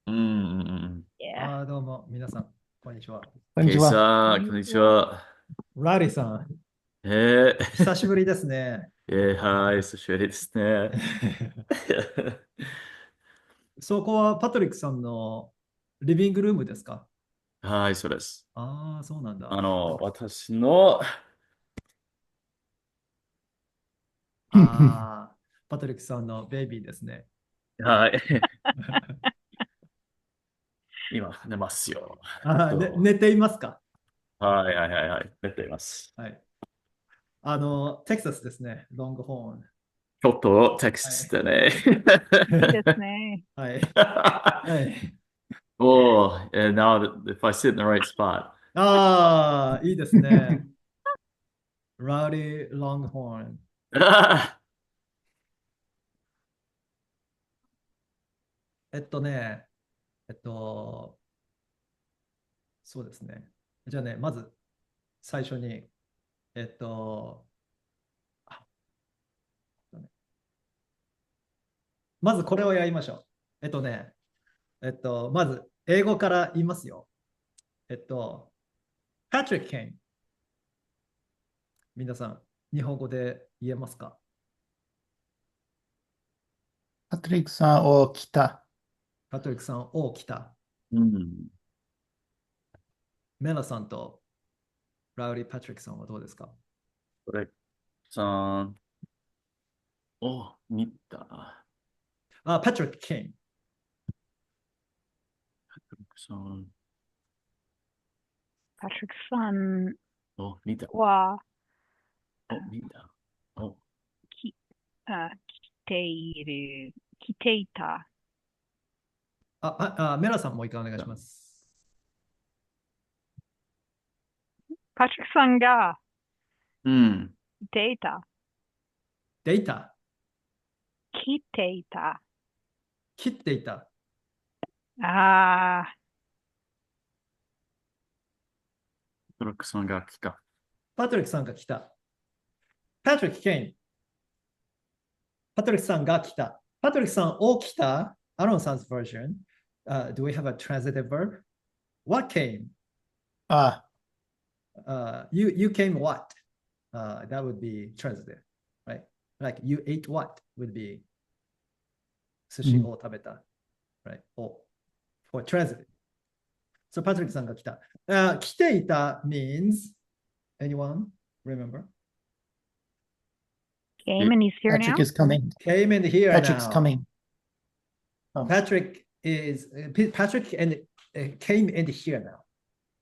うんうんうん。Yeah. どうも、皆さん、こんにちは。こんにケイちは。さん、こんにちは。ラリーさん、え久しぶりですね。はい、久しぶりですね。そこはパトリックさんのリビングルームですか？はい、そうです。ああ、そうなんだ。私の、ああ、パトリックさんのベイビーですね。はい、今、寝ますよ。寝ていますか？はいはいはいはい、寝ています。はい。テキサスですね、ロングホーン。ちょっとテキサはい。スでね。いいですね。はい。はい。oh, and now that if I sit in the right spot. ああ、いいですね。ラウリー・ロングホーン。えっとね、えっと、そうですね。じゃあね、まず最初に、えっと、あまずこれをやりましょう。まず英語から言いますよ。パトリック・ケイン。皆さん、日本語で言えますか？パトリックさんを来た。パトリックさんを来た。うん、メラさんとラウリー・パトリックさんはどうですか？これさん、お、見た。パトリック・ケイン。さん、パトリックさんお、見た。は、お、見た。お、き、来ていた。メラさんもう一回お願いします。パトリックさんがうん。来ていた。データ。来ていた。切っていた。ああ、トラックさんが来た。パトリックさんが来た。パトリック・ケイン。パトリックさんが来た。パトリックさんを来た。アロンさん 's version. Do we have a transitive verb? What came? あ、You came what? That would be transitive, right? Like you ate what would be 寿司うん。を食べた、right? For transitive. So パトリックさんが来た。来ていた means anyone remember? came and he's here Patrick now. is coming. Came in here Patrick's now. coming. Oh. Patrick and came in here now.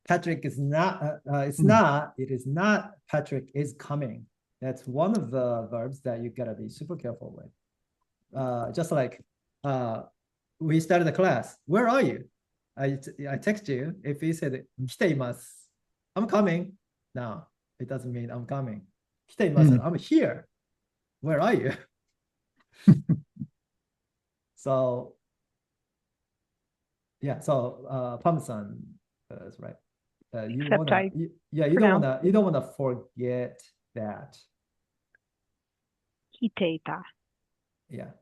Patrick is not. It's うん。not. It is not. Patrick is coming. That's one of the verbs that you gotta be super careful with. Just like uh, we started the class. Where are you? I text you. If he said 来ています I'm coming. No, it doesn't mean I'm coming. 来ています うん。I'm here. Where are you? So yeah. So Parmesan is right. Except I pronounced You it. don't wanna forget that. 来ていた。Yeah.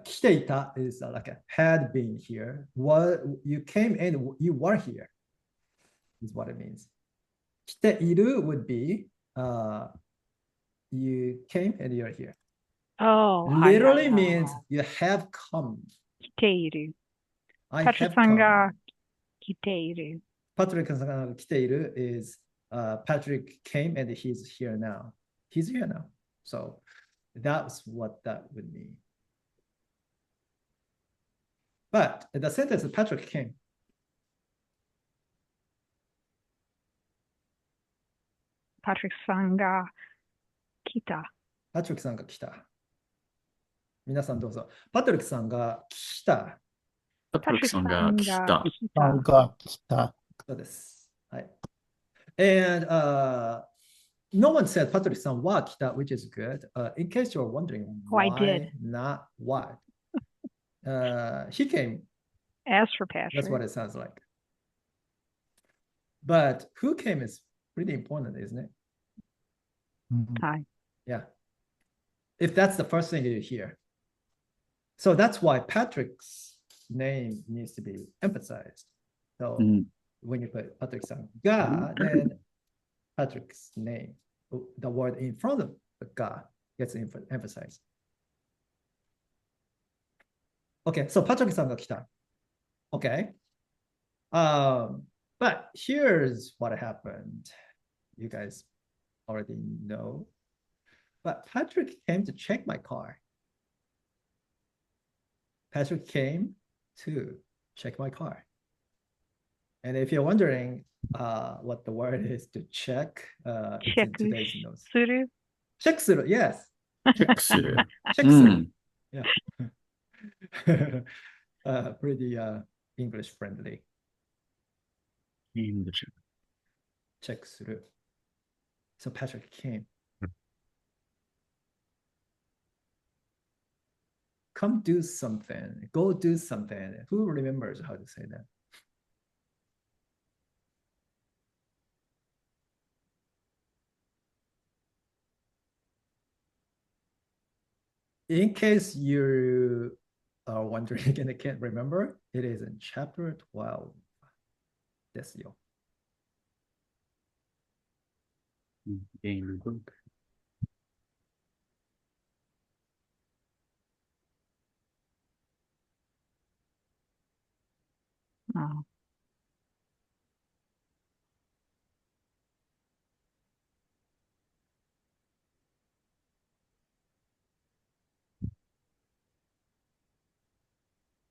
来ていた is like a had been here. What you came in, you were here is what it means. 来ている would be you came and you're here. Oh,はいはい Literally はい。means you have come. 来ている。I パトリック have さん come. が来ている。Patrick さんが来ている is Patrick came and he's here now. He's here now. So that's what that would mean. But the sentence Patrick came. パトリックさんが来た。Patrick さんが来た。皆さんどうぞ。パトリックさんが来た。パトリックパトリックささんがんが来た。来た。さんが来た。そうです。はい。And no one said Patrick さんは来た, which is good. In case you're wondering Oh, I did. why not what, he came. As for That's what Patrick. it sounds like. But who came is pretty important, isn't it? うん。はい。Yeah. If that's the first thing you hear. So that's why Patrick's name needs to be emphasized. So Mm. when you put Patrick-san ga, then Patrick's name, the word in front of the ga gets emphasized. Okay, so Patrick-san が来た。Okay. But here's what happened. You guys already know. But Patrick came to check my car. Patrick came to check my car. And if you're wondering what the word is to check, it's in チェック today's notes. する Check する, yes. チェックする。 Check する. Mm. Yeah. Pretty English friendly. いいんでしょ Check する. So Patrick came. Come do something. Go do something. Who remembers how to say that? In case you are wondering and I can't remember, it is in chapter 12. ですよ. Game book. Ah.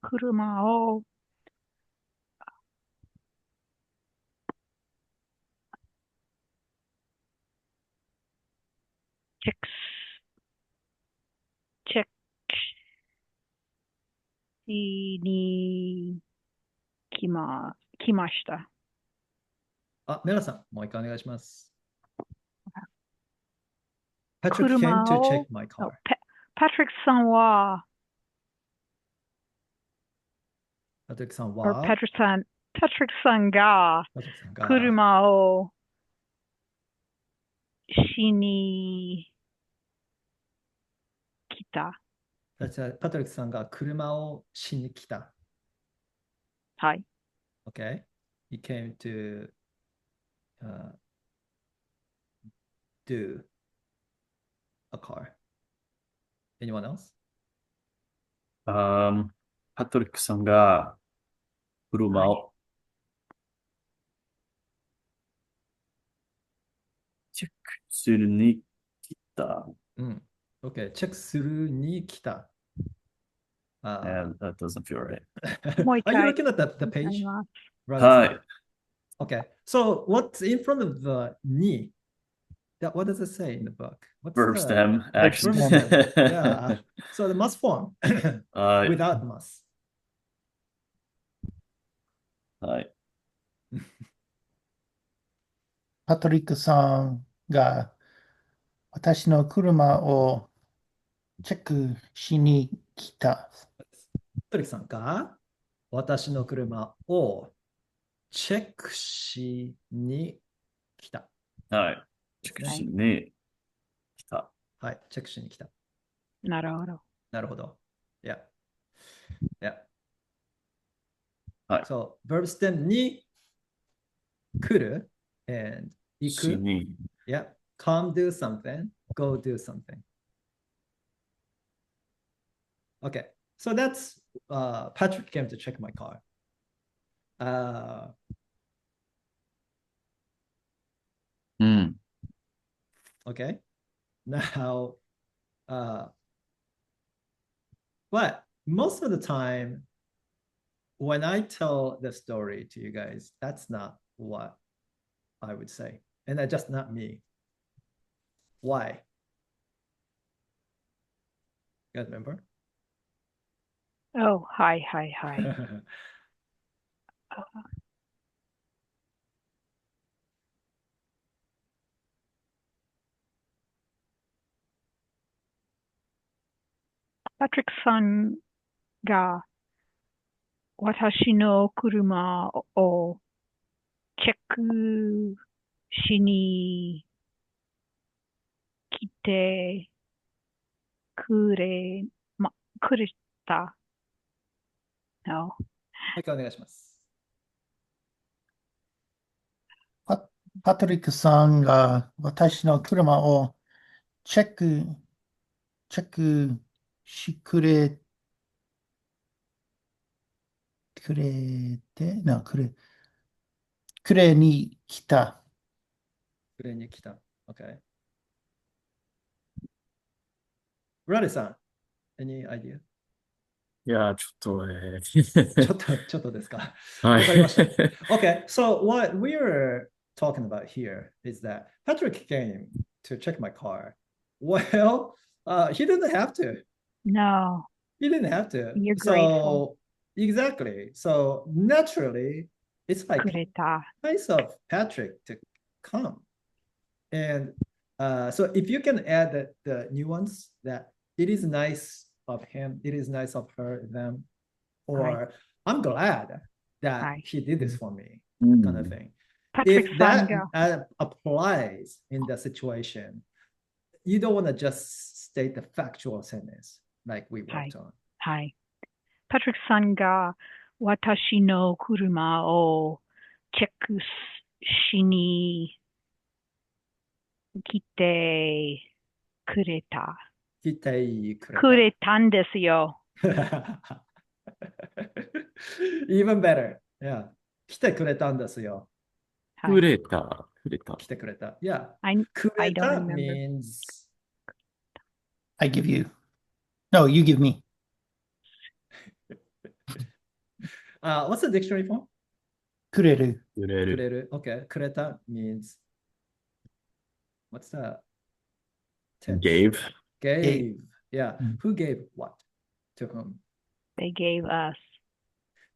車をチェックしに来ました。メラさん、もう一回お願いします. Patrick came 車 to を check my car. パトリックさんは、Patrick さん or は、パトリックさんが Patrick さんが、車をしに来た。パトリックさんが車をしに来た。はい。Okay. He came to do a car. Anyone else? パトリックさんが車をチェックするに来た。Okay. チェックするに来た。And that doesn't feel right. もう一 Are 回 you looking at the あ page? ります。 Rather は than- い。 Okay. So what's in front of the ni? What does it say in the book? What's Verb the stem action. verb stem? Yeah. So the must form はい。 without must. はい。パトリックさんが私の車をチェックしに来た。トリキさんが私の車をチェックしに来た。はい。チェックしに来た。はい、チェックしに来た。なるほど。なるほど。Yeah. Yeah. はい。 So, verb stem に来る and 行く。しに。 Yeah. Come do something. Go do something. Okay. So that's Patrick came to check my car. Okay. Now, but most of the time, when I tell the story to you guys, that's not what I would say. And that's just not me. Why? You guys remember? Oh, はいはいはい。パトリックさんが私の車をチェックしに来てくれた。No. もう一回お願いします。パトリックさんが私の車をチェックしくれて、くれに来た。くれに来た。Okay. Raleigh さん、any idea? いや、ちょっと、ちょっとですか。はい。わかりました。Okay, so what we're talking about here is that Patrick came to check my car. Well, he didn't have to. No. He didn't have to. You're So, grateful. exactly. So, naturally, it's like くれた。 nice of Patrick to come. And so, if you can add the nuance that it is nice of him, it is nice of her, them, or I'm glad that Right. he did this for me, う kind of ん thing. パトリッ If クさん that が、 applies in the situation, you don't want to just state the factual sentence like we worked on. はい。パトリックさんが私の車をチェックしに来てくれた。来てくれた。くれたんですよ。Even better. Yeah. 来てくれたんですよ。はいくれた。来てくれた。Yeah. I く I れ don't た remember. means I give you. No, you give me. what's the dictionary form? くれる。くれる。くれる. Okay. くれた means what's that? Tense. Gave. Gave. Yeah. Mm. Who gave what? To whom? They gave us.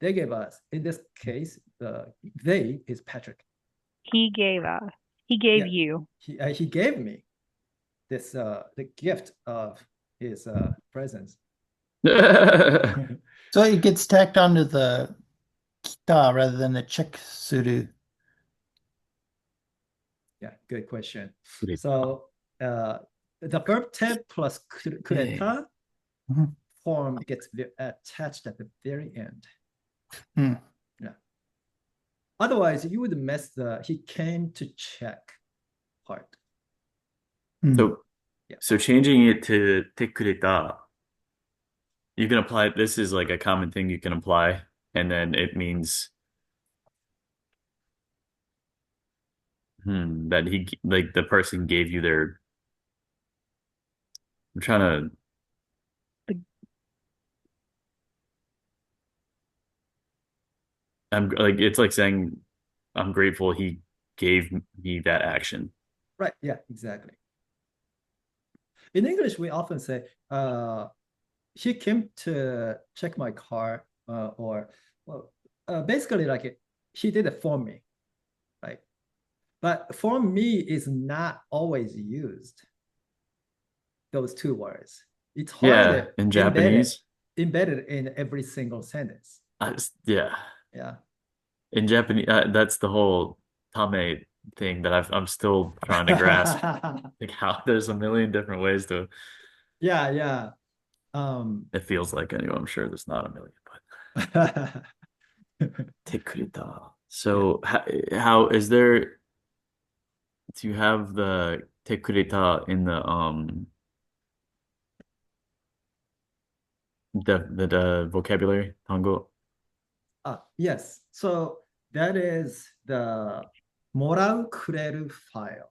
They gave us. In this case, they is Patrick. He gave us. He gave Yeah. you. He gave me this the gift of his presence. So it gets tacked onto the kita rather than the check suru. Yeah, good question. くれた。 So the verb te plus kureta Mhm. form gets attached at the very end. Hmm. Yeah. Otherwise, you would miss the he came to check part. Hmm. So, Yeah. so changing it to te kureta, you can apply, this is like a common thing you can apply, and then it means that like the person gave you their, I'm trying to, I'm like, it's like saying, I'm grateful he gave me that action. Right. Yeah, exactly. In English, we often say, he came to check my car, or well, basically like he did it for me, right? But for me is not always used. Those two words. It's hard Yeah, in Japanese. embedded in every single sentence. Yeah, Yeah. in Japanese, that's the whole tame thing that I'm still trying to grasp. Like how there's a million different ways to, Yeah, yeah. it feels like anyway, I'm sure there's not a million, but tekurita. So how is there, do you have the tekurita in the vocabulary tango? Yes. So that is the もらうくれる file.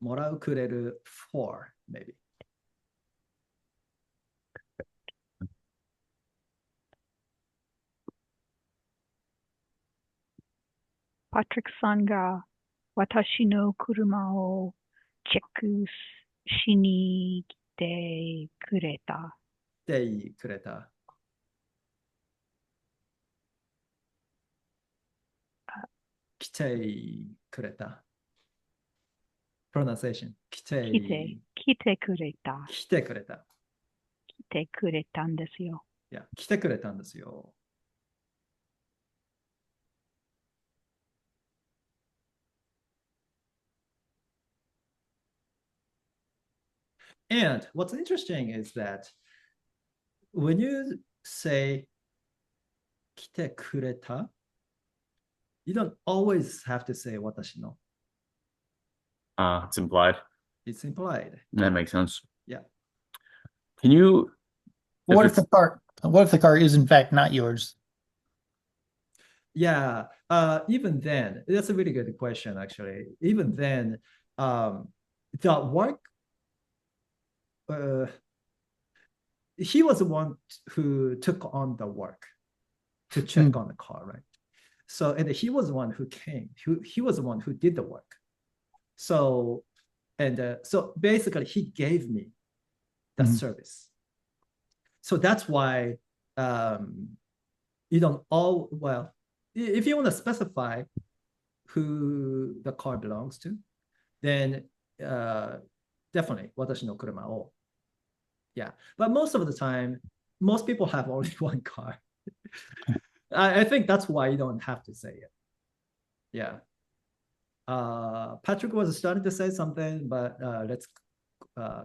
もらうくれる for, maybe. Patrick さんが私の車をチェックしに来てくれた。来てくれた。来てくれた。pronunciation. 来てくれた。来てくれた。来てくれたんですよ。いや、来てくれたんですよ。And what's interesting is that when you say 来てくれた? You don't always have to say 私の. It's implied. It's implied. That makes sense. Yeah. Can you, What if it's- the car is in fact not yours? Yeah. Even then, that's a really good question, actually. Even then, the work, he was the one who took on the work to check on the car, right? So, and he was the one who came. He was the one who did the work. So, and so basically, he gave me the service. So that's why you don't all, well, if you want to specify who the car belongs to, then definitely 私の車を. Yeah, but most of the time, most people have only one car. I think that's why you don't have to say it. Yeah. Patrick was starting to say something, but let's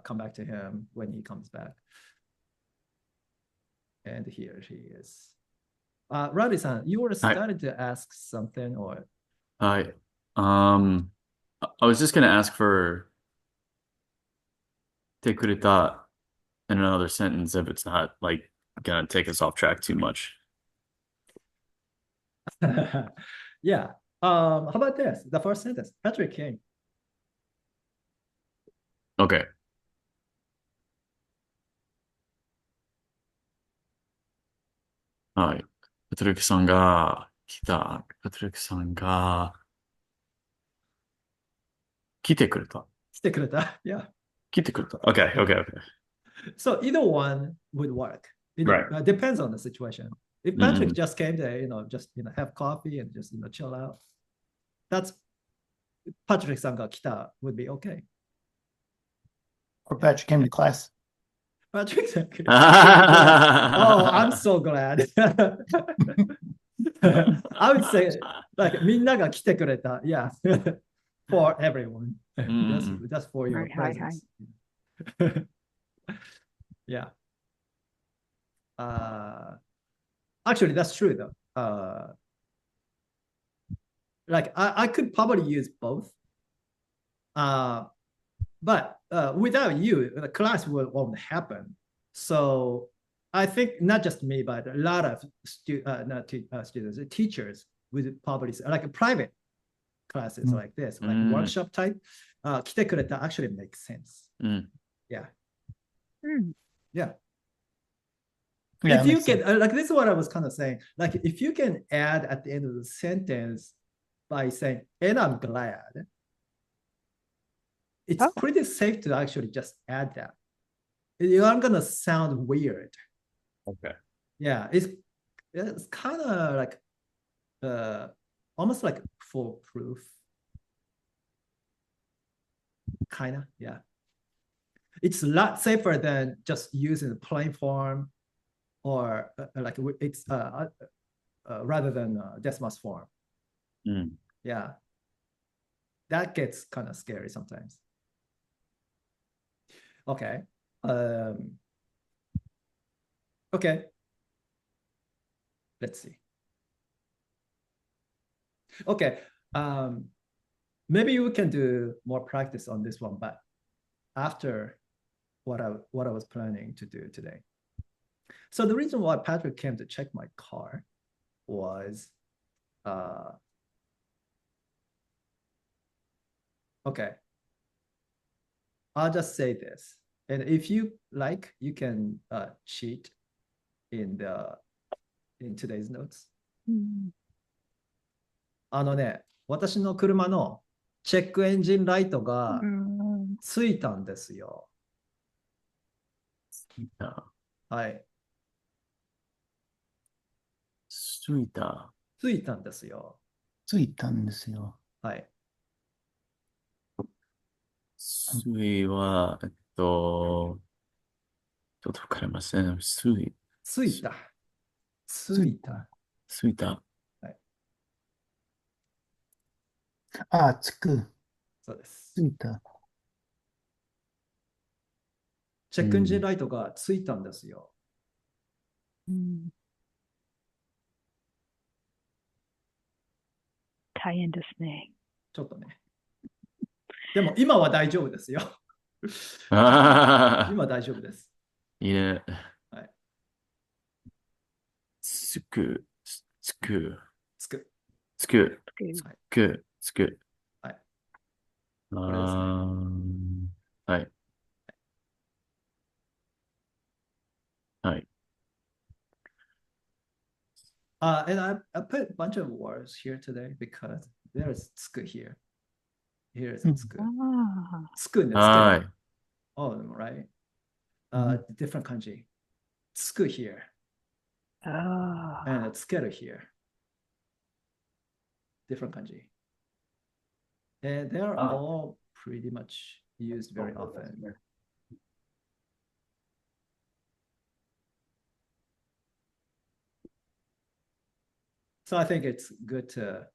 come back to him when he comes back. And here he is. Ravi-san, you were starting to ask something, or? I was just gonna ask for てくれた in another sentence if it's not like gonna take us off track too much. Yeah. How about this? The first sentence. Patrick came. Okay. Hi. パトリックさんが来た。パトリックさんが来てくれた。来てくれた. Yeah. 来てくれた. Okay, okay, okay. So either one would work. It Right. Depends on the situation. If Patrick just came there, just have coffee and just chill out, that's Patrick さんが来た would be okay. Or Patrick came to class. Patrick さんがOh, I'm so glad. I would say like みんなが来てくれた. Yeah. For everyone. That's for your presence. Yeah. Actually, that's true though. Like I could probably use both. But without you, the class won't happen. So I think not just me, but a lot of students, teachers would probably say, like private classes like this, like workshop type. 来てくれた actually makes sense. Yeah. Yeah. Yeah, If you makes sense. can, like this is what I was kind of saying. Like if you can add at the end of the sentence by saying, and I'm glad, it's pretty safe to actually just add that. You aren't gonna sound weird. Okay. Yeah, it's kind of like almost like foolproof. Kind of, yeah. It's a lot safer than just using the plain form or like it's rather than Desmos form. Yeah, that gets kind of scary sometimes. Okay. Okay. Let's see. Okay. Maybe we can do more practice on this one, but after what I was planning to do today. So the reason why Patrick came to check my car was okay. I'll just say this. And if you like, you can cheat in today's notes. 私の車のチェックエンジンライトがついたんですよ。はい。ついた。ついたんですよ。ついたんですよ。はい。ついは、ちょっとわかりません。ついた。ついた。ついた。はい。あ、つく。そうです。ついた。チェックエンジンライトがついたんですよ。大変ですね。ちょっとね。でも今は大丈夫ですよ。ああ、今大丈夫です。いいね。はい。つく、つく、つく。つく、はい。つく。はい。あこれですね。はい。はい。And I put a bunch of words here today because there's つく here. Here is つく。あつくんですけど。はい。all of them, right? Different 漢字。つく here あ、and つける here. Different 漢字。And they are all pretty much used very often. So I think it's good to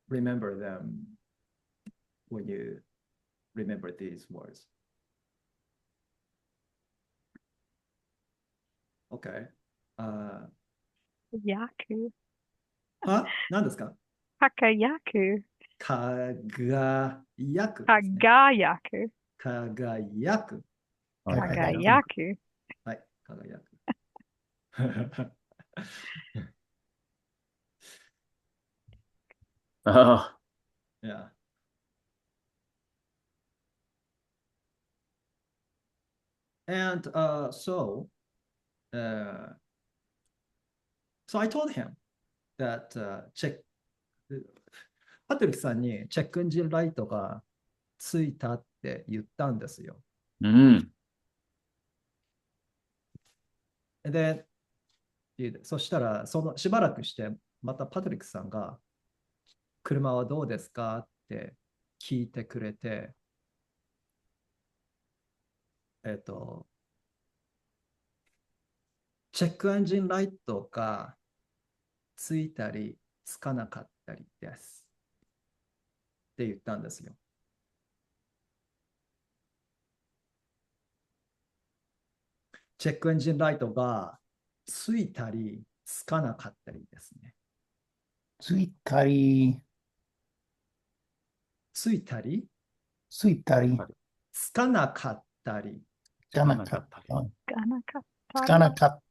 remember them when you remember these words. Okay. 焼く。何ですか？輝く。輝くですね。輝く。輝く。輝く。はい、輝く。あ Yeah. And so I told him that check パトリックさんにチェックエンジンライトがついたって言ったんですよ。うん。で、そしたら、そのしばらくして、またパトリックさんが、車はどうですかって聞いてくれて、チェックエンジンライトがついたりつかなかったりですって言ったんですよ。チェックエンジンライトがついたりつかなかったりですね。ついたり、ついたりついたり、つかなかったり。つかなかった。がなかったつかなかっ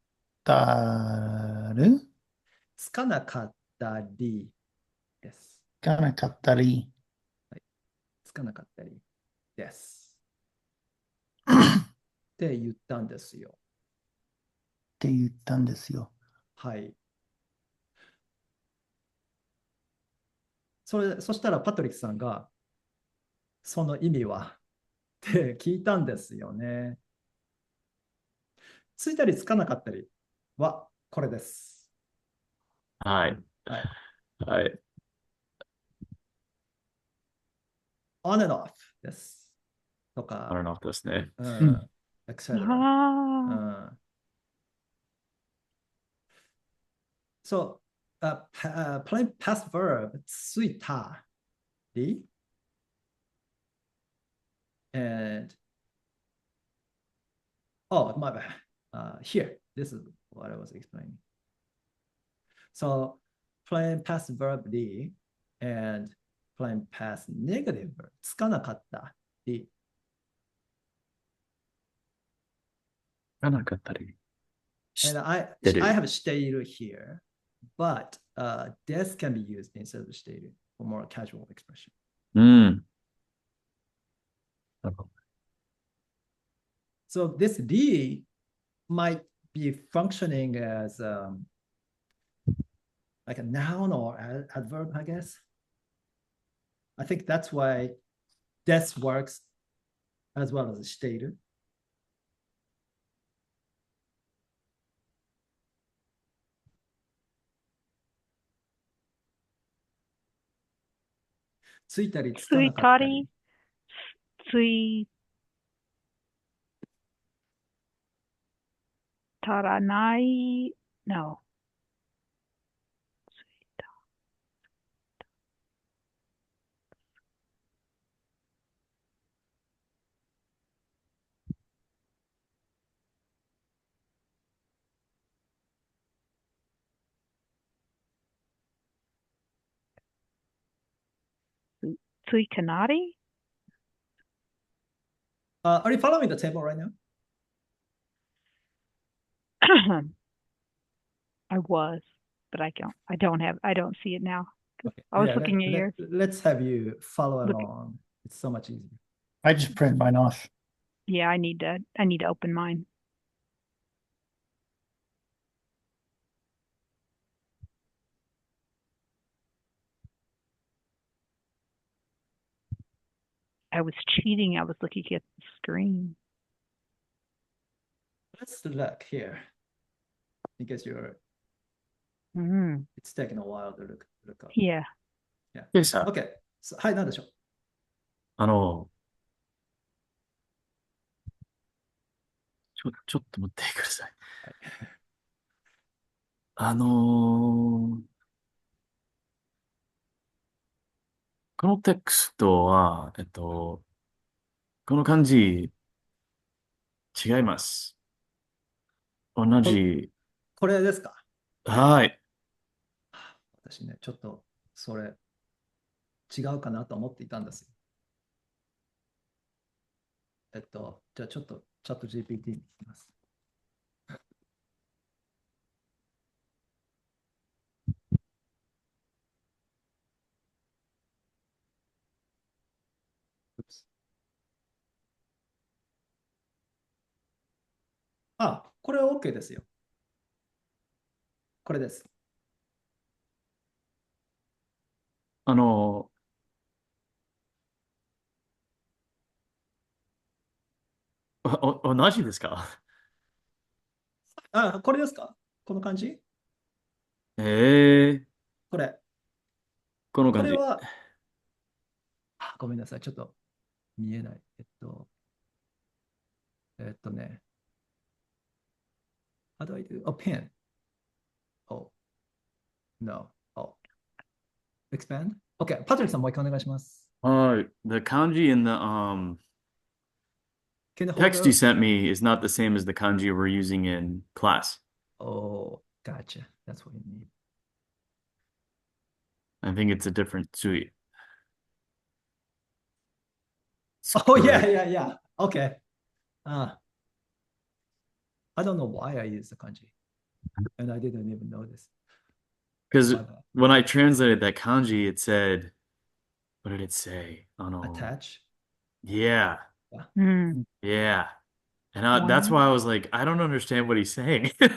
たるつかなかったりです。つかなかったり。つかなかったりです。って言ったんですよ。って言ったんですよ。はい。そしたらパトリックさんが、その意味はって聞いたんですよね。ついたりつかなかったりはこれです。はい。はい。はい。on and off です。とあれか、なですね。etc. ああ、So, plain past verb ついたり and oh, my bad. Here, this is what I was explaining. So, plain past verb り and plain past negative verb つかなかったり。がなかったり。And I てる have している here, but this can be used instead of している for more casual expression. うん。なるほど。 So this D might be functioning as like a noun or adverb, I guess. I think that's why this works as well as している。ついたりつかつないかったり。たり、ついたらない、no。ついた Tsuikanari? Are you following the table right now? I was, but I don't see it now. Okay. I was Yeah, looking at yours. let's have you follow Look- along. It's so much easier. I just print mine off. Yeah, I need to open mine. I was cheating. I was looking at the screen. Let's look here. Because Mm, it's taking a while to look up. yeah. でさ、 Okay.はい、なんでしょう。ちょっと待ってください。はいこのテクストは、この漢字、違います。同じ。これですか？はい。私ね、ちょっとそれ違うかなと思っていたんですよ。じゃあちょっとチャット GPT に聞きます。Oops あ、これは OK ですよ。これです。同じですか？あ、これですか？この感じ？これ。この感じ。これは、ごめんなさい。ちょっと見えない。ね。How do I do? A pen. Oh. No. Oh. Expand? OK. パトリックさんもう一回お願いします。The kanji in the Can you hold text you up? sent me is not the same as the kanji we're using in class. Oh, gotcha. That's what you need. I think it's a different tsui. Oh, yeah. Okay. I don't know why I used the kanji. And I didn't even know this. Because My bad. when I translated that kanji, it said, what did it say? Attach. Yeah. Mm. Yeah. And that's why I was like, I don't understand what he's saying. Like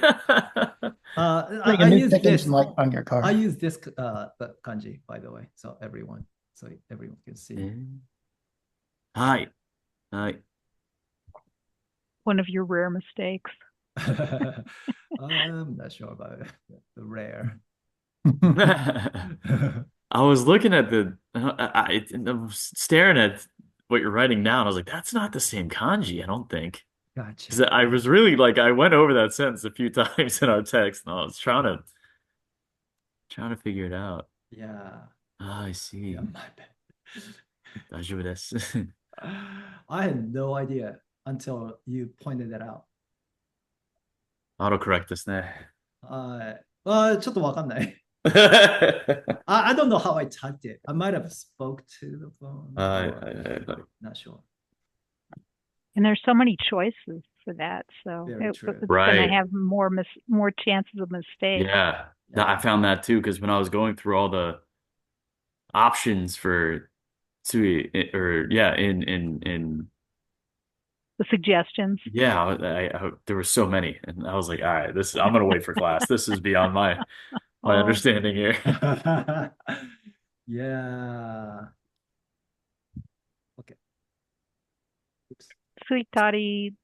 I a new use check this. engine light on your car. I use this the kanji, by the way, so everyone can see. Hi. Hi. One of your rare mistakes. I'm not sure about the rare. I was looking at I was staring at what you're writing down. I was like, that's not the same kanji, I don't think. Because Gotcha. I was really like, I went over that sentence a few times in our text, and I was trying to figure it out. Yeah. Ah, I see. Yeah, my bad. 大丈夫です。I had no idea until you pointed it out. Autocorrect ですね。ちょっとわかんない。I don't know how I typed it. I might have spoke to the phone. Or not sure. And there's so many choices for that, so Very it's true. going to Right. have more chances of mistake. Yeah, I found that too because when I was going through all the options for Tsui, in The suggestions. yeah, there were so many, and I was like, all right, I'm gonna wait for class. This is beyond my Oh. understanding here. Yeah. Okay. Oops. Tsuitari,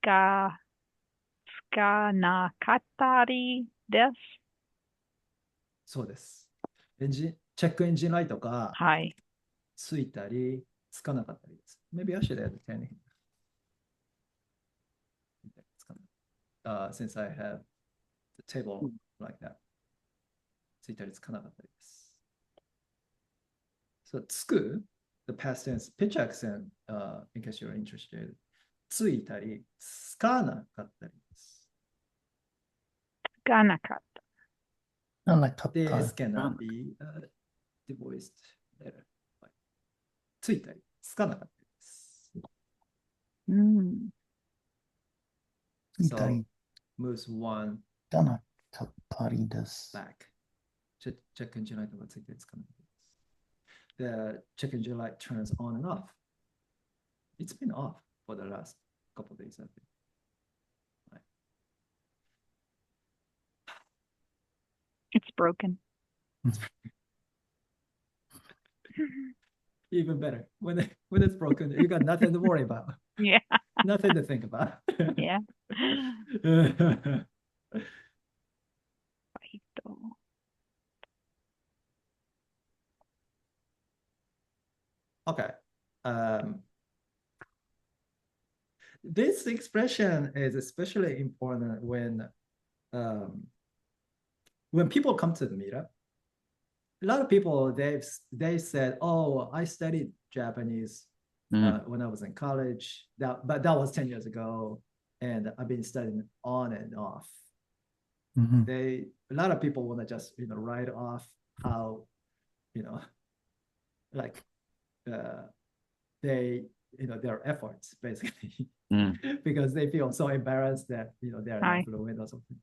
tsukanakatari desu. そうです。チェックエンジンライトがはい。ついたりつかなかったりです。Maybe I should add anything. Since I have the table like that. ついたりつかなかったりです。So, つく the past tense, pitch accent, in case you're interested. ついたりつかなかったりです。つかなかった。This つかなかった。cannot be divorced later. ついたり、つかなかったです。Mm. ついた So り moves one つかなかったりです。 back. Check engine light がついてつかなかったです。The check engine light turns on and off. It's been off for the last couple of days, I think. It's broken. Even better. When it's broken, you got nothing to worry about. Yeah. Nothing to think about. Yeah. Okay. This expression is especially important when people come to the meetup. A lot of people they said, "Oh, I studied Japanese when I was in college." But that was 10 years ago, and I've been studying on and off. うん A lot of people want to just write off how like they their efforts basically because they feel so embarrassed that they're not fluent or something.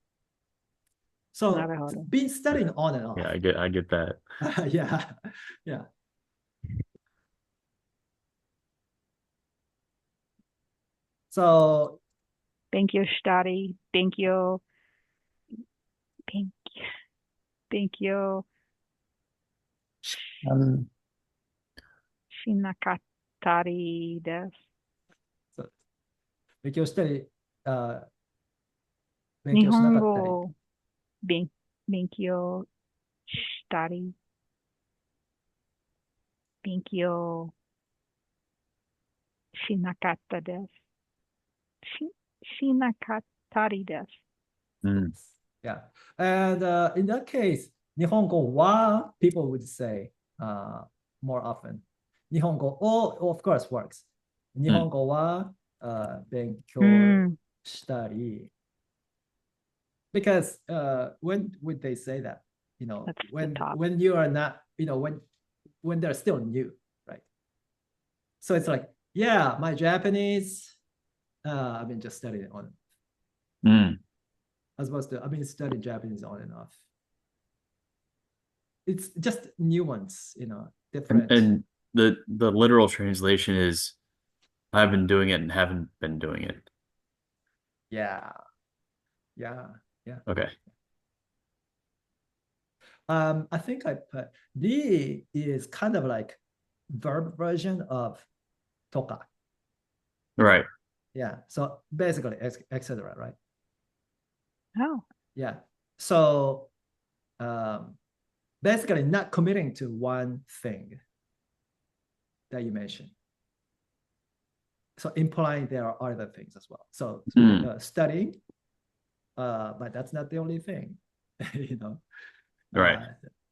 So なるほど。 been studying on and off. Yeah, I get that. Yeah, yeah. So 勉強したり、勉強うんしなかったりです。勉強したり、勉日強しなかったり。本語を勉強したり、勉強しなかったです。しなかったりです。Yeah. And in that case, 日本語は people would say more often. 日本語を of course works. 日本語は勉強したり。Because when would they say that? When you are not, when they're still new, right? So it's like, yeah, my Japanese, I've been just studying it on. As opposed to I've been studying Japanese on and off. It's just nuance, different. And the literal translation is I've been doing it and haven't been doing it. Yeah. Okay. I think I put D is kind of like verb version of toka. Right. Yeah. So basically, etc. Right? Oh. Yeah. So basically, not committing to one thing that you mentioned. So implying there are other things as well. So studying, but that's not the only thing. Right.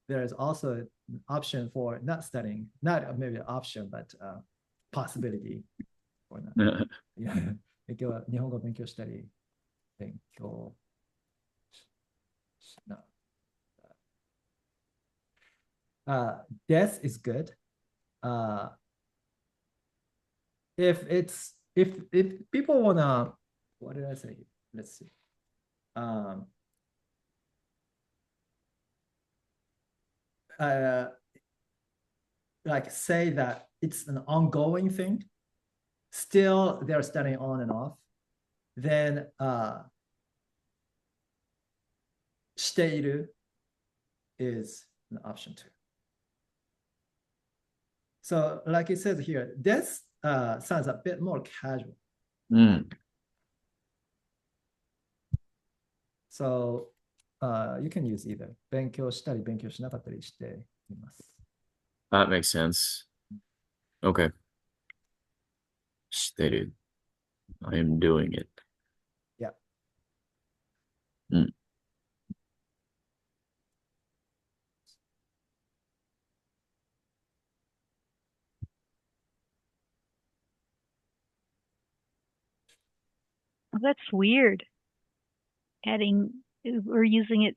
There is also an option for not studying, not maybe an option, but possibility for not. Yeah. 日本語勉強したり、勉強しな。This is good. If people wanna, what did I say? Let's see. Like say that it's an ongoing thing, still they're studying on and off, then している is an option too. So like it says here, this sounds a bit more casual. So you can use either. 勉強したり勉強しなかったりしています。That makes sense. Okay. してる. I am doing it. Yeah. Well, that's weird. Adding We're using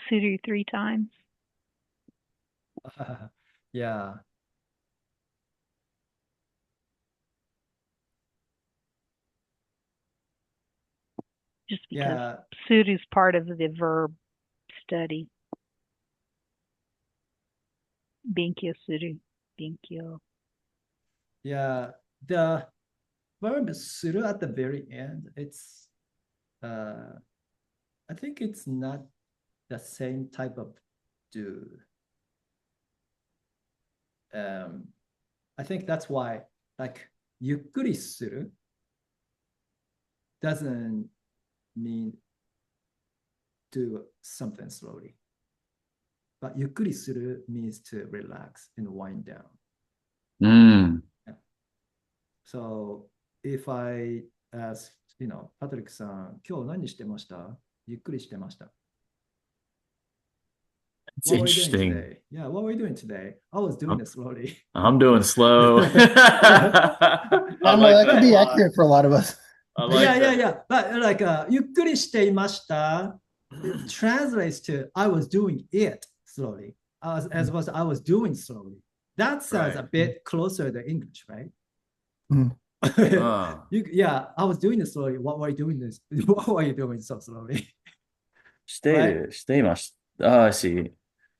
suru 3 times. Yeah. Just because Yeah. suru is part of the verb study. Benkyo suru. Benkyo. Yeah. The verb suru at the very end, it's I think it's not the same type of do. I think that's why, like, ゆっくりする doesn't mean do something slowly. But ゆっくりする means to relax and wind down. Mm. So if I ask, Patrick さん、今日何してました?ゆっくりしてました. It's What were you doing interesting. today? Yeah, what were you doing today? I was doing it slowly. I'm doing slow. I don't know, that could be a lot. accurate for a lot of us. I like that. Yeah. But like, ゆっくりしていました it translates to I was doing it slowly, as opposed to I was doing slowly. That sounds a Right. bit closer to English, right? Mm. Ah. Yeah, I was doing it slowly. What were you doing this? What were you doing so slowly? していました. I see.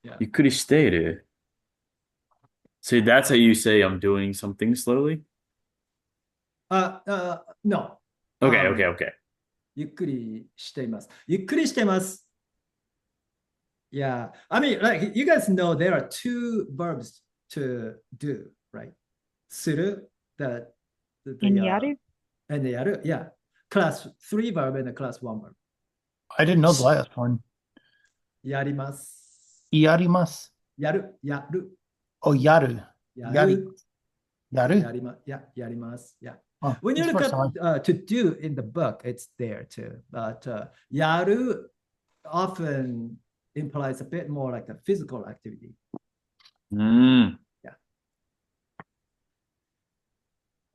Yeah. ゆっくりしている. So that's how you say I'm doing something slowly? No. Okay. ゆっくりしています. ゆっくりしています. Yeah. I mean, like, you guys know there are two verbs to do, right? する, the And yaru? And the やる, yeah. Class 3 verb and the class 1 verb. I didn't know the last one. やります. やります. やる. Oh, やる. やる. やる. やります. Yeah. Oh, When you that's look first at time. to do in the book, it's there too. But やる often implies a bit more like a physical activity. Mm. Yeah.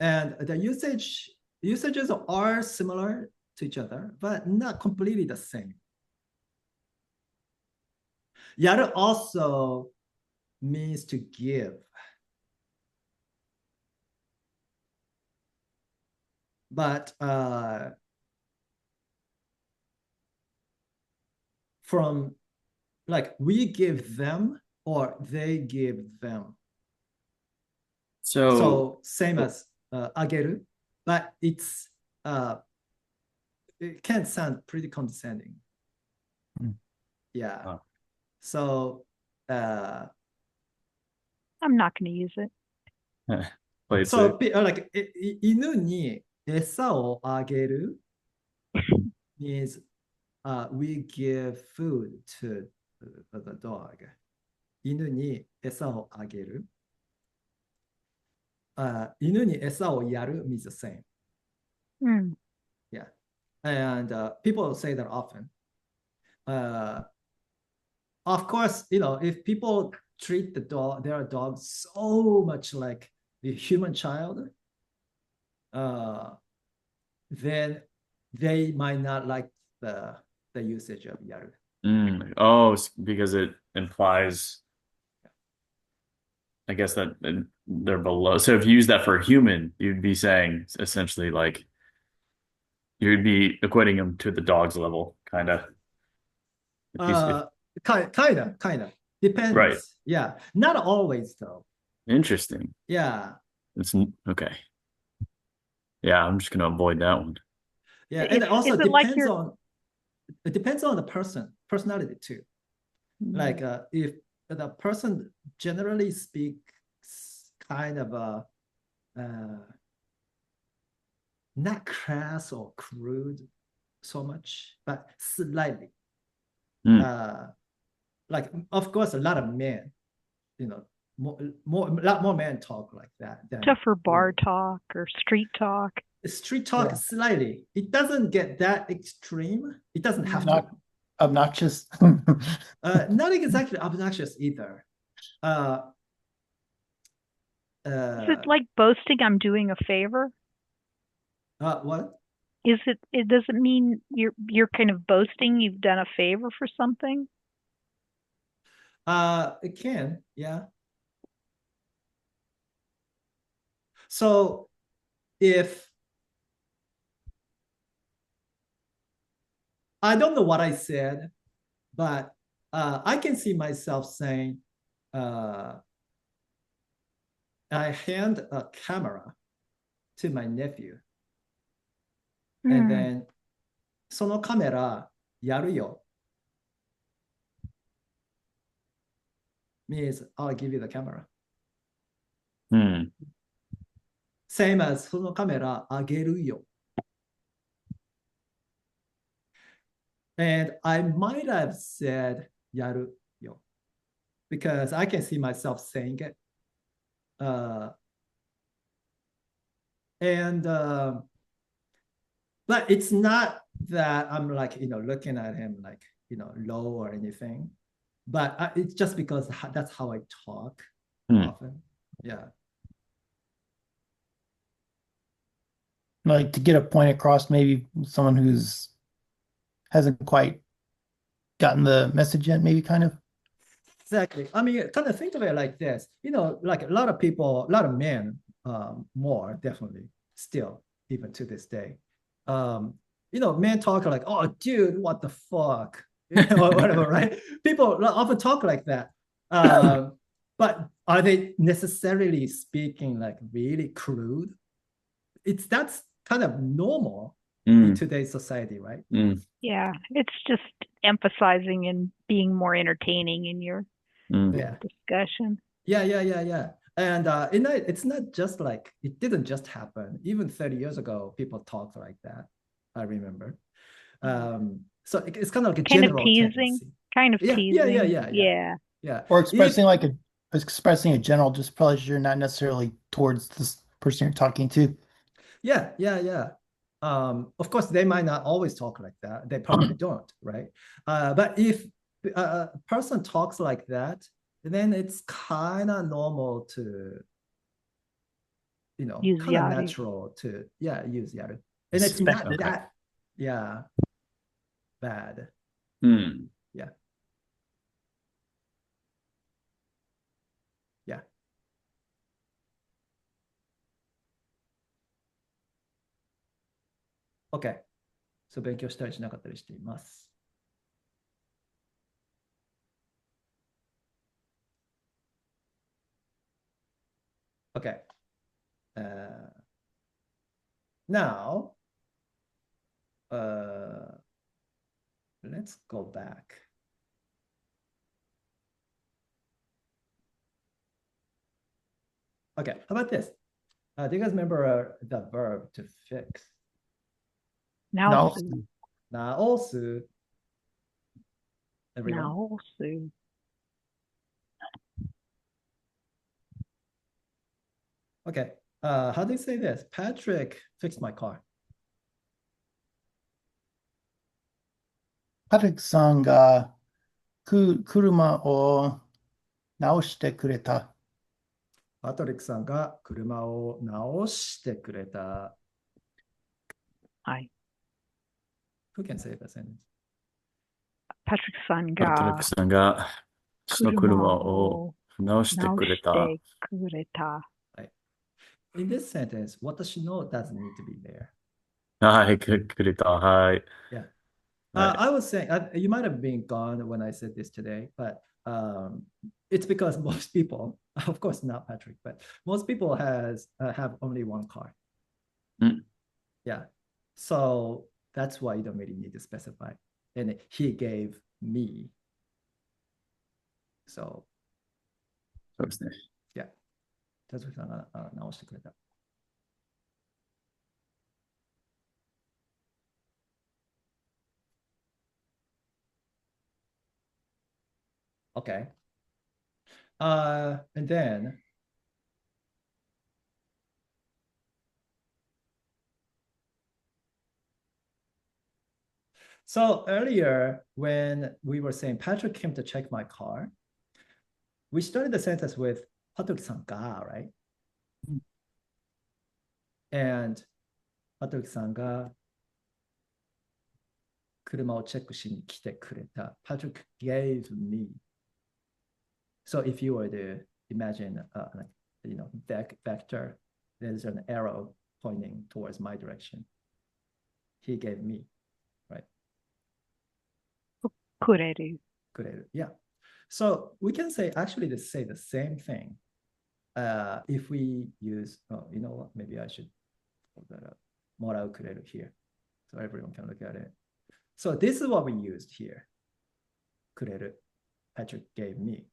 And the usages are similar to each other, but not completely the same. やる also means to give. But from like we give them or they give them. So same as あげる, but it can sound pretty condescending. Mm. Yeah. Oh. So I'm not going to use it. Play it so safe. like 犬に餌をあげる means we give food to the dog. 犬に餌をあげる。犬に餌をやる means the same. Mm. Yeah. And people say that often. Of course, if people treat their dog so much like a human child, then they might not like the usage of yaru. Mm. Oh, because it implies, I guess, that they're below. So if you use that for a human, you'd be saying essentially like you'd be equating them to the dog's level, kind of. Kind of. Depends. Right. Yeah. Not always, though. Interesting. Yeah. It's okay. Yeah, I'm just gonna avoid that one. Yeah, and Is also it like it depends on the personality too. Like if the person generally speaks kind of not crass or crude so much, but slightly. Like, of course, a lot of men, a lot more men talk like that. Tougher bar talk or street talk. Street talk, slightly. It doesn't get that extreme. It doesn't have Not to. obnoxious. Not exactly obnoxious either. Is it like boasting I'm doing a favor? What? It doesn't mean you're kind of boasting you've done a favor for something? It can, yeah. So if I don't know what I said, but I can see myself saying, I hand a camera to my nephew, and Hmm. then そのカメラやるよ means I'll give you the camera. うん。Same as そのカメラあげるよ. And I might have said やるよ because I can see myself saying it. And but it's not that I'm like, looking at him like, low or anything. But it's just because that's how I talk うん。 often. Yeah. Like to get a point across, maybe someone who's hasn't quite gotten the message yet, maybe kind of. Exactly. I mean, kind of think of it like this. Like a lot of people, a lot of men, more definitely, still, even to this day. Men talk like, "Oh, dude, what the fuck," or whatever, right? People often talk like that. But are they necessarily speaking like really crude? That's kind of normal う in ん。 today's society, right? うん。 Yeah, it's just emphasizing and being more entertaining in your うん。 Yeah. discussion. Yeah. And it's not just like it didn't just happen. Even 30 years ago, people talked like that. I remember. So it's kind of like a Kind of general teasing, tendency. kind of Yeah. teasing. Yeah. Yeah. Or If expressing a general displeasure, not necessarily towards this person you're talking to. yeah. Of course, they might not always talk like that. They probably don't, right? But if a person talks like that, then it's kind of normal to Use kind of yaru. natural to use yaru. And it's Respect. not Okay. that bad. うん。 Yeah. Okay. So 勉強したりしなかったりしています。Okay. Now, let's go back. Okay, how about this? Do you guys remember the verb to fix? Naosu. Naosu. Everyone? Naosu. Okay. How do you say this? Patrick fixed my car. パトリックさんが車を直してくれた。パトリックさんが車を直してくれた。はい。Who can say that sentence? パトリックさんパトリッがクさんが、私の車車をを直してくれた。直してくれた。In this sentence, 私の doesn't need to be there. はい、くれた。はい。 Yeah. Right. I was saying, you might have been gone when I said this today, but it's because most people, of course not Patrick, but most people have only one car. Mm. Yeah. So that's why you don't really need to specify. And he gave me. So そうですね。 田崎さんが直してくれた。Okay. And then so earlier when we were saying Patrick came to check my car, we started the sentence with Patrick-san ga, right? And Patrick-san ga 車をチェックしに来てくれた。Patrick gave me. So if you were to imagine, vector, there's an arrow pointing towards my direction. He gave me, right? くれる。くれる. Yeah. So we can say actually say the same thing. If we use, you know what? Maybe I should put that up. もらうくれる here. So everyone can look at it. So this is what we used here. くれる. Patrick gave me.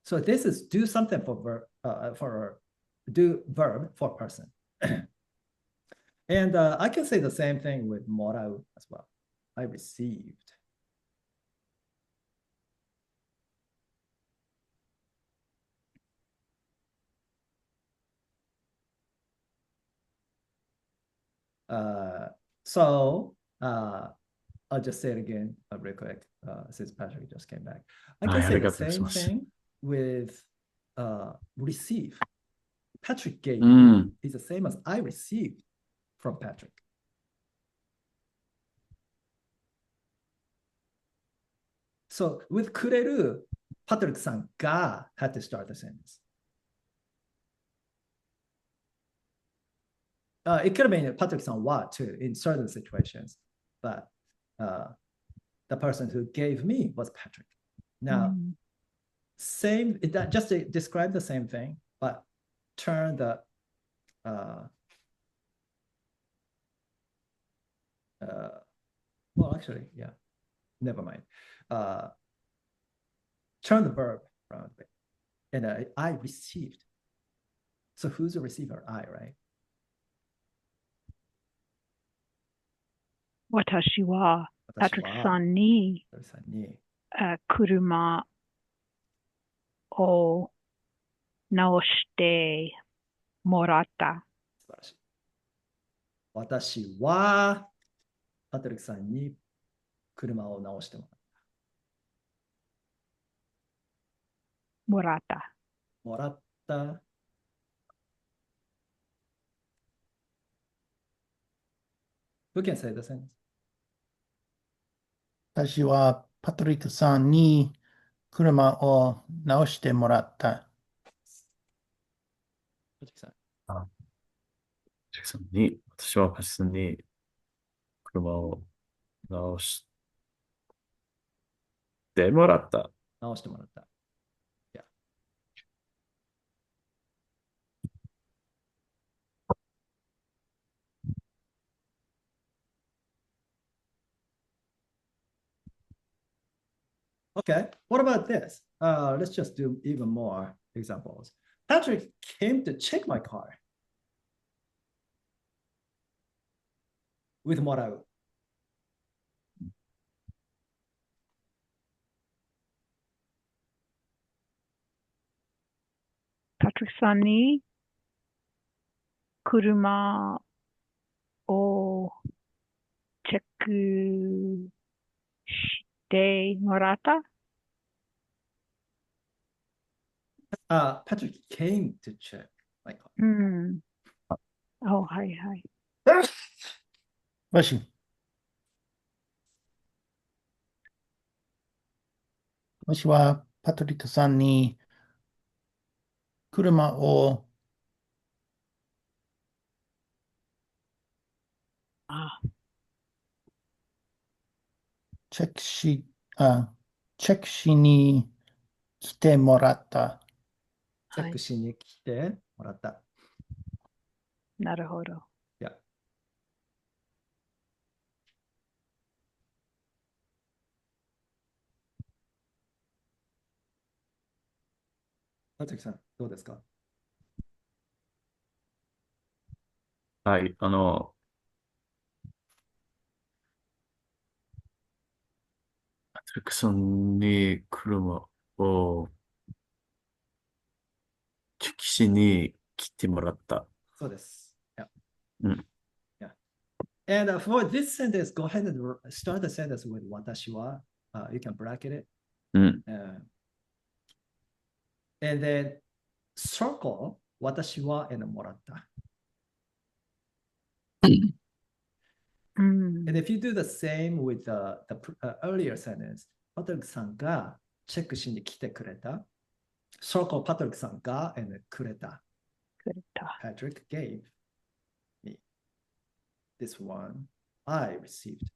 So this is do something for do verb for person. And I can say the same thing with もらう as well. I received. So I'll just say it again real quick since Patrick just came back. I can say the same thing with receive. Patrick gave me is the same as I received from Patrick. So with くれる, Patrick さんが had to start the sentence. It could have been Patrick さんは too in certain situations, but the person who gave me was Patrick. Now, just to describe the same thing, but turn the well, actually, yeah, never mind. Turn the verb around, and I received. So who's the receiver? I, right? 私はパトリックさんに車を直してもらった。素晴らしい。私はパトリックさんに車を直してもらった。もらった。もらった。Who can say the sentence? 私はパトリックさんに車を直してもらった。パトリックさん。パトリックさんに、私はパトリックさんに車を直してもらった。直してもらった。Yeah. Okay, what about this? Let's just do even more examples. Patrick came to check my car with もらう。パトリックさんに車をチェックしてもらった。Patrick came to check my car. はいはい。もし。私はパトリックさんに車をチェックしに来てもらった。チェックしに来てもらった。なるほど。Yeah.パトリックさん、どうですか？はい、パトリックさんに車をチェックしに来てもらった。そうです。Yeah. Yeah. And for this sentence, go ahead and start the sentence with 私は。You can bracket it. And then circle 私は and もらった。うん。 And if you do the same with the earlier sentence, パトリックさんがチェックしに来てくれた。circle パトリックさんが and くれた。くれた。 Patrick gave me this one. I received.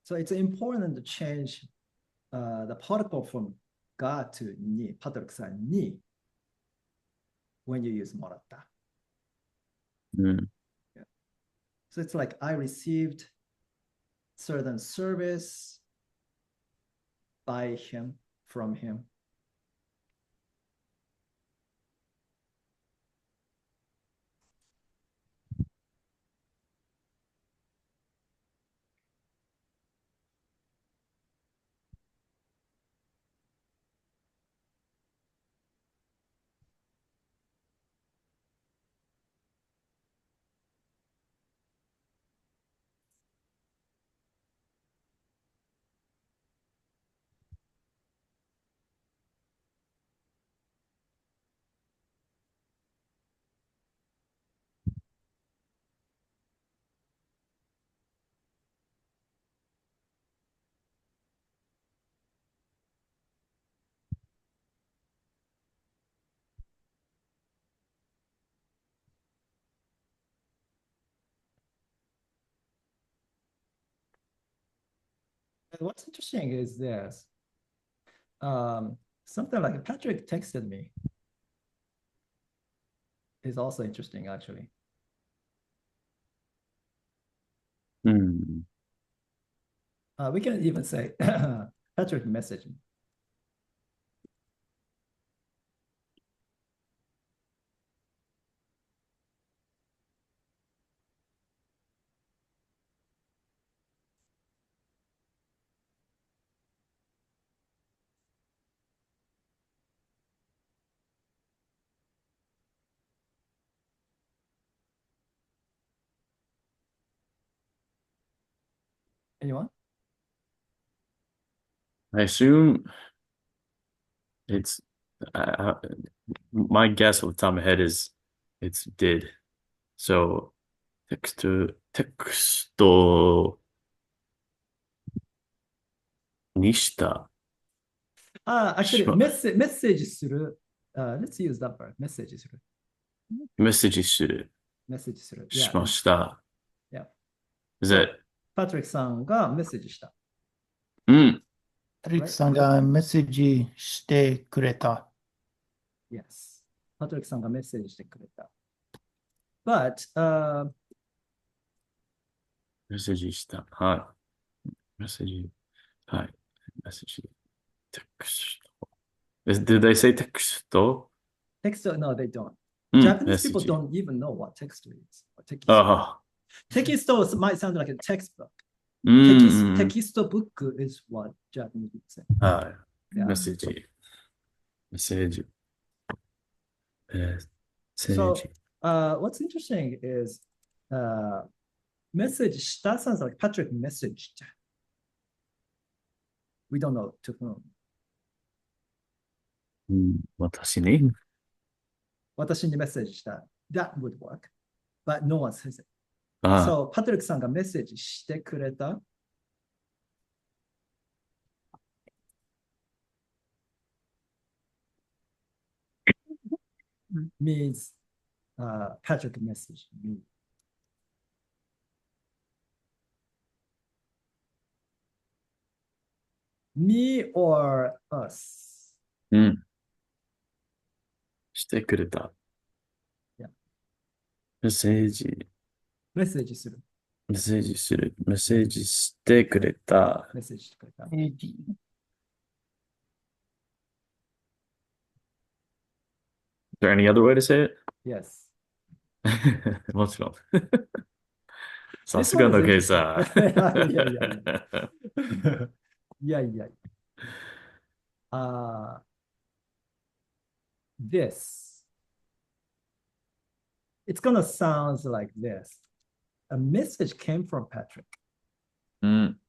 So it's important to change the particle from が to に、パトリックさんに when you use もらった。うん。 So it's like I received certain service by him, from him. And what's interesting is this. Something like Patrick texted me is also interesting, actually. うん。 We can even say Patrick messaged me. Anyone? I assume it's, my guess off the top of my head is it's did. So, テクストにした。Actually, しまメッセージする。Let's use that word. メッセージする。メッセージする。メッセージする。しました。 Yeah. Is So, it? パトリックさんがメッセージした。うん。パトリックさんがメッセージしてくれた。Yes. パトリックさんがメッセージしてくれた。But, メッセージした。はい。メッセージ。はい。メッセージ。テクスト。Did they say テクスト text, no, they don't. うん。 Japanese people メッセージ。 don't even know what text is. Or text. ああ。 Text might sound like a textbook. うんうんうん。 Text book is what Japanese people say. はい。 Yeah. メッセージ。メッセージ。メッセー So, ジ。 what's interesting is message した sounds like Patrick messaged. We don't know to whom. うん。私に。私にメッセージした。That would work. But no one says it. ああ。 So, パトリックさんがメッセージしてくれた。means Patrick messaged me. Me or us? うん。してくれた。 Yeah. メッセージ。メッセージする。メッセージする。メッセージしてくれた。メッセージしてくれた。メッセージ Is there any other way to say it? Yes. もちろん。さ This すが one の is ケイさ interesting. いやいやいやいや。ん。いやいや。This. It's gonna sound like this. A message came from Patrick. うん。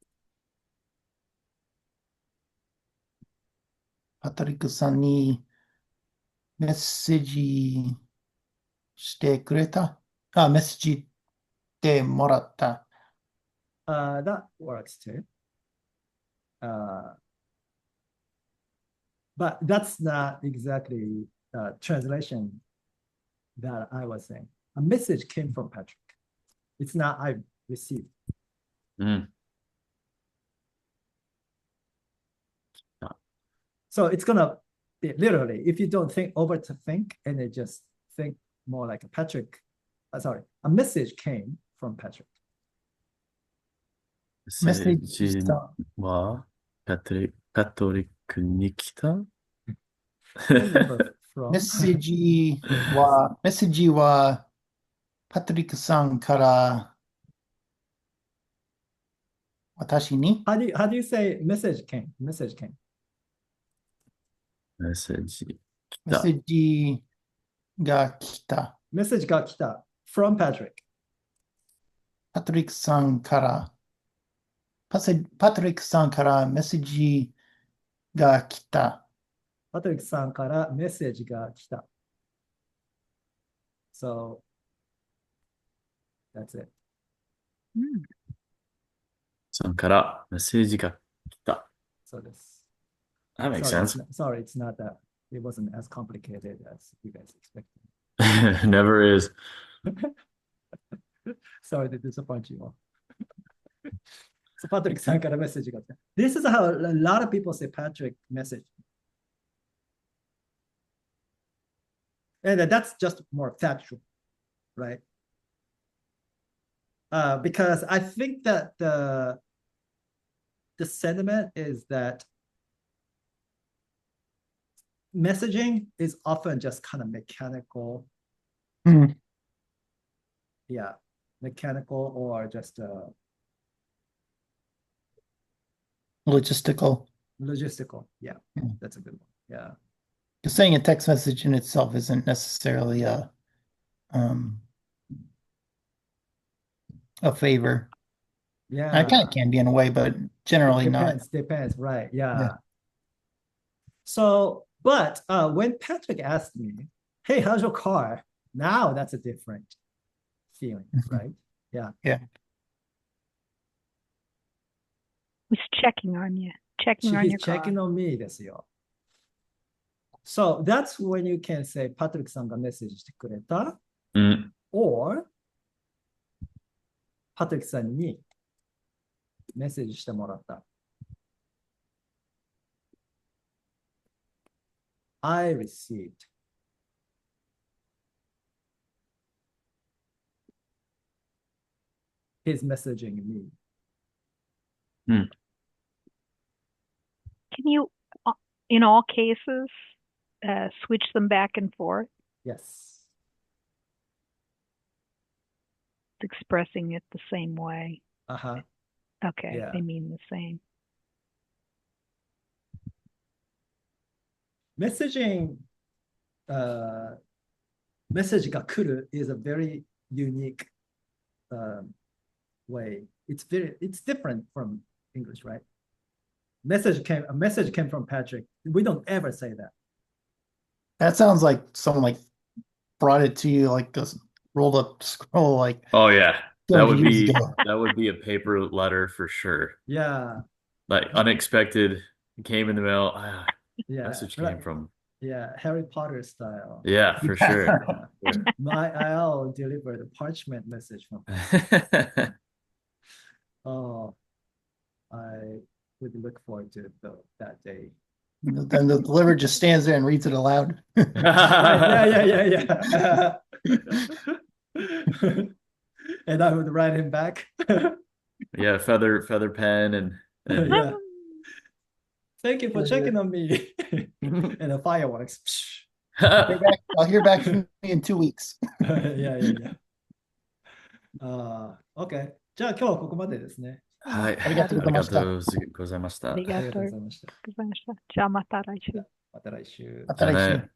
パパトリックさんにメッセージしてくれた？メッセージってもらった。That works too. But that's not exactly translation that I was saying. A message came from Patrick. It's not I received. うん。So it's gonna be literally, if you don't overthink and you just think more like a Patrick, a message came from Patrick. メッセージしジた。はパトリックに来た Remember メッ from セージはパトリックさんから私に how do you say message came? Message came. メッセージ来たメッセ。ージが来た。 Message got kita from Patrick. パトリックさんからパトリックさんからメッセージが来た。Patrick さんからメッセージが来た. So that's it. さんからメッセージが来た。So this. That makes Sorry, sense. sorry, it's not that. It wasn't as complicated as you guys expected. Never is. Sorry to disappoint you all. So Patrick さんからメッセージが来た. This is how a lot of people say Patrick message. And that's just more factual, right? Because I think that the sentiment is that messaging is often just kind of mechanical. Yeah, mechanical or just Logistical. logistical. Yeah, Mm. that's a good one. Yeah. Just saying a text message in itself isn't necessarily a favor. Yeah. It kind of can be in a way, but generally not. Depends, right? Yeah. Yeah. So, but when Patrick asked me, "Hey, how's your car?" Now that's a different feeling, right? Yeah. Yeah. Who's checking on you? Checking on He's your car. checking on me ですよ. So that's when you can say パトリックさんがメッセージしてくれた、うん。or パトリックさんにメッセージしてもらった。I received. His messaging me. Hmm. Can you, in all cases, switch them back and forth, Yes. expressing it the same way? Uh-huh. Okay, Yeah. they mean the same. Messaging, message が来る is a very unique way. It's different from English, right? A message came from Patrick. We don't ever say that. That sounds like someone like brought it to you like this rolled up scroll like Oh yeah. That 200 would years be ago. that would be a paper letter for sure. Yeah. Like unexpected, came in the mail. Yeah. Message came from. Yeah, Harry Potter style. Yeah, for sure. My IL delivered a parchment message from. Oh, I would look forward to that day. Then the deliverer just stands there and reads it aloud. Yeah. And I would write him back. Yeah, feather pen and Yeah. Thank you for checking on me. And the fireworks. I'll hear back from you in 2 weeks. Yeah. OK。じゃあ今日はここまでですね。はい。ありがとうございました。ありがとうございました。ありがとうございました。じゃあまた来週。また来週。また来週。